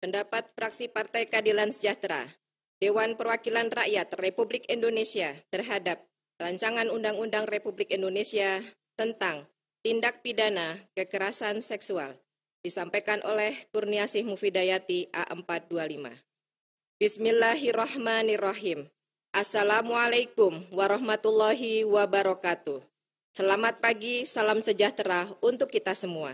Pendapat fraksi Partai Keadilan Sejahtera, Dewan Perwakilan Rakyat Republik Indonesia terhadap Rancangan Undang-Undang Republik Indonesia tentang Tindak Pidana Kekerasan Seksual, disampaikan oleh Kurniasih Mufidayati A425. Bismillahirrahmanirrahim. Assalamualaikum warahmatullahi wabarakatuh. Selamat pagi, salam sejahtera untuk kita semua.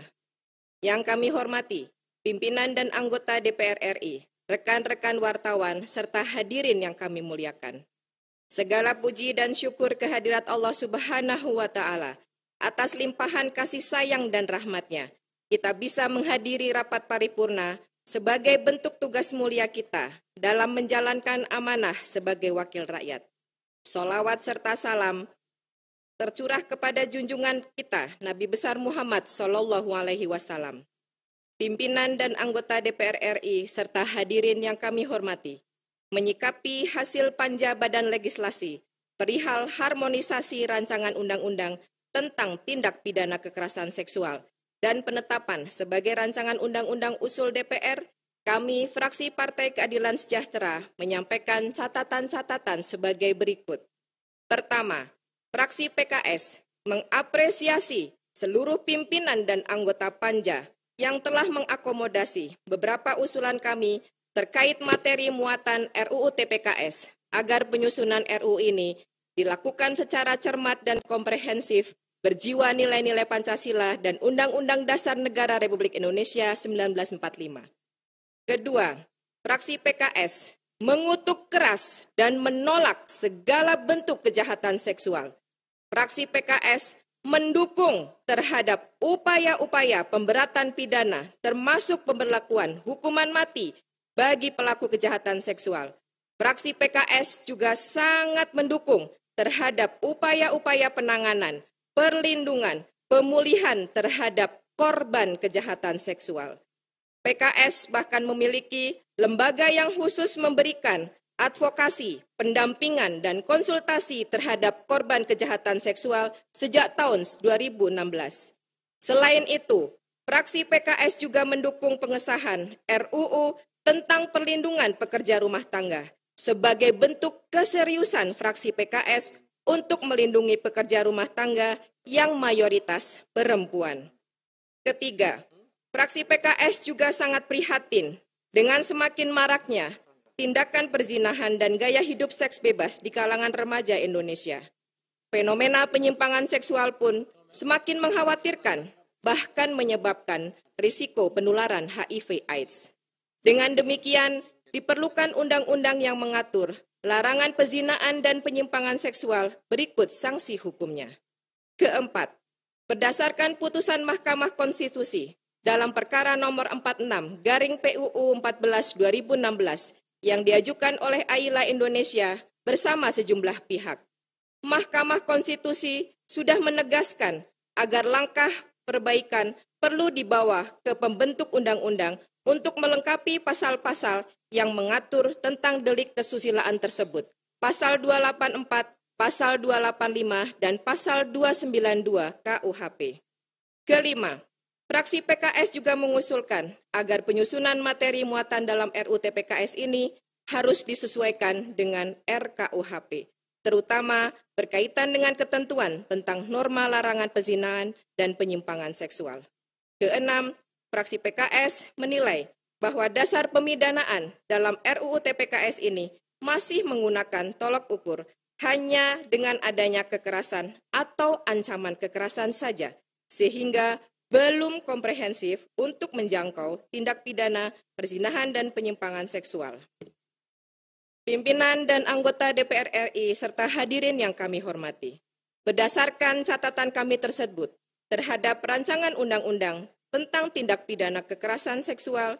Yang kami hormati, pimpinan dan anggota DPR RI, rekan-rekan wartawan, serta hadirin yang kami muliakan. Segala puji dan syukur kehadirat Allah Subhanahu wa Ta'ala atas limpahan kasih sayang dan rahmat-Nya. Kita bisa menghadiri rapat paripurna sebagai bentuk tugas mulia kita dalam menjalankan amanah sebagai wakil rakyat. Sholawat serta salam tercurah kepada junjungan kita Nabi besar Muhammad SAW. Pimpinan dan anggota DPR RI serta hadirin yang kami hormati, menyikapi hasil panja Badan Legislasi perihal harmonisasi rancangan undang-undang tentang tindak pidana kekerasan seksual dan penetapan sebagai rancangan undang-undang usul DPR, kami fraksi Partai Keadilan Sejahtera menyampaikan catatan-catatan sebagai berikut. Pertama, fraksi PKS mengapresiasi seluruh pimpinan dan anggota panja yang telah mengakomodasi beberapa usulan kami terkait materi muatan RUU TPKS agar penyusunan RUU ini dilakukan secara cermat dan komprehensif, berjiwa nilai-nilai Pancasila dan Undang-Undang Dasar Negara Republik Indonesia 1945. Kedua, fraksi PKS mengutuk keras dan menolak segala bentuk kejahatan seksual. Fraksi PKS mendukung terhadap upaya-upaya pemberatan pidana termasuk pemberlakuan hukuman mati bagi pelaku kejahatan seksual. Fraksi PKS juga sangat mendukung terhadap upaya-upaya penanganan, perlindungan, pemulihan terhadap korban kejahatan seksual. PKS bahkan memiliki lembaga yang khusus memberikan advokasi, pendampingan, dan konsultasi terhadap korban kejahatan seksual sejak tahun 2016. Selain itu, fraksi PKS juga mendukung pengesahan RUU tentang perlindungan pekerja rumah tangga sebagai bentuk keseriusan fraksi PKS untuk melindungi pekerja rumah tangga yang mayoritas perempuan. Ketiga, fraksi PKS juga sangat prihatin dengan semakin maraknya tindakan perzinahan dan gaya hidup seks bebas di kalangan remaja Indonesia. Fenomena penyimpangan seksual pun semakin mengkhawatirkan, bahkan menyebabkan risiko penularan HIV/AIDS. Dengan demikian, diperlukan undang-undang yang mengatur larangan pezinaan dan penyimpangan seksual berikut sanksi hukumnya. Keempat, berdasarkan putusan Mahkamah Konstitusi dalam perkara nomor 46/PUU 14/2016 yang diajukan oleh AILA Indonesia bersama sejumlah pihak, Mahkamah Konstitusi sudah menegaskan agar langkah perbaikan perlu dibawa ke pembentuk undang-undang untuk melengkapi pasal-pasal yang mengatur tentang delik kesusilaan tersebut, pasal 284, pasal 285, dan pasal 292 KUHP. Kelima, fraksi PKS juga mengusulkan agar penyusunan materi muatan dalam RUU TPKS ini harus disesuaikan dengan RKUHP, terutama berkaitan dengan ketentuan tentang norma larangan perzinahan dan penyimpangan seksual. Keenam, fraksi PKS menilai bahwa dasar pemidanaan dalam RUU TPKS ini masih menggunakan tolok ukur hanya dengan adanya kekerasan atau ancaman kekerasan saja, sehingga belum komprehensif untuk menjangkau tindak pidana perzinahan dan penyimpangan seksual. Pimpinan dan anggota DPR RI serta hadirin yang kami hormati, berdasarkan catatan kami tersebut terhadap rancangan undang-undang tentang tindak pidana kekerasan seksual,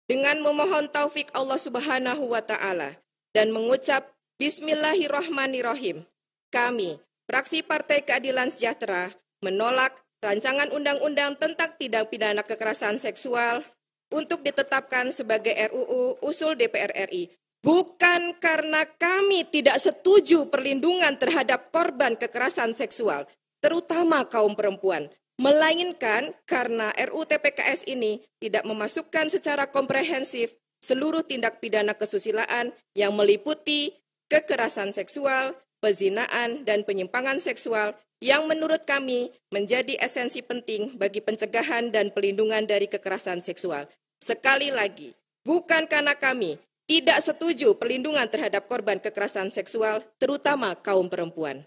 dengan memohon taufik Allah Subhanahu wa Ta'ala dan mengucap Bismillahirrahmanirrahim, kami, fraksi Partai Keadilan Sejahtera, menolak rancangan undang-undang tentang tindak pidana kekerasan seksual untuk ditetapkan sebagai RUU usul DPR RI, bukan karena kami tidak setuju perlindungan terhadap korban kekerasan seksual, terutama kaum perempuan, melainkan karena RUU TPKS ini tidak memasukkan secara komprehensif seluruh tindak pidana kesusilaan yang meliputi kekerasan seksual, pezinaan, dan penyimpangan seksual yang menurut kami menjadi esensi penting bagi pencegahan dan pelindungan dari kekerasan seksual. Sekali lagi, bukan karena kami tidak setuju perlindungan terhadap korban kekerasan seksual, terutama kaum perempuan.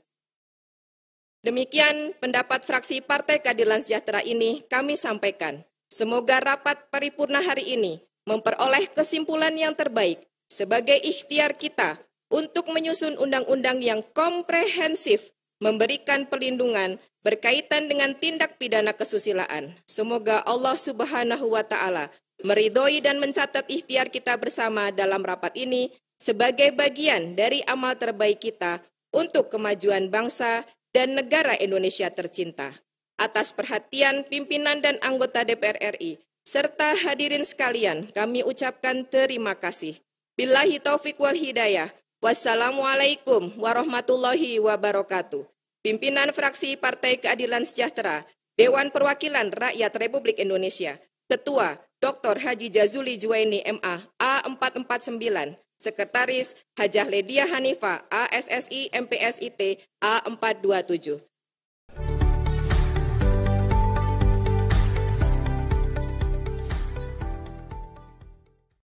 Demikian pendapat fraksi Partai Keadilan Sejahtera ini kami sampaikan. Semoga rapat paripurna hari ini memperoleh kesimpulan yang terbaik sebagai ikhtiar kita untuk menyusun undang-undang yang komprehensif memberikan perlindungan berkaitan dengan tindak pidana kesusilaan. Semoga Allah Subhanahu wa Ta'ala meridhoi dan mencatat ikhtiar kita bersama dalam rapat ini sebagai bagian dari amal terbaik kita untuk kemajuan bangsa dan negara Indonesia tercinta. Atas perhatian pimpinan dan anggota DPR RI, serta hadirin sekalian, kami ucapkan terima kasih. Billahi taufik wal hidayah. Wassalamualaikum warahmatullahi wabarakatuh. Pimpinan fraksi Partai Keadilan Sejahtera, Dewan Perwakilan Rakyat Republik Indonesia, Ketua Dr. Haji Jazuli Juwaini MA A449, Sekretaris Hajah Ledia Hanifah ASSI MPSIT A427.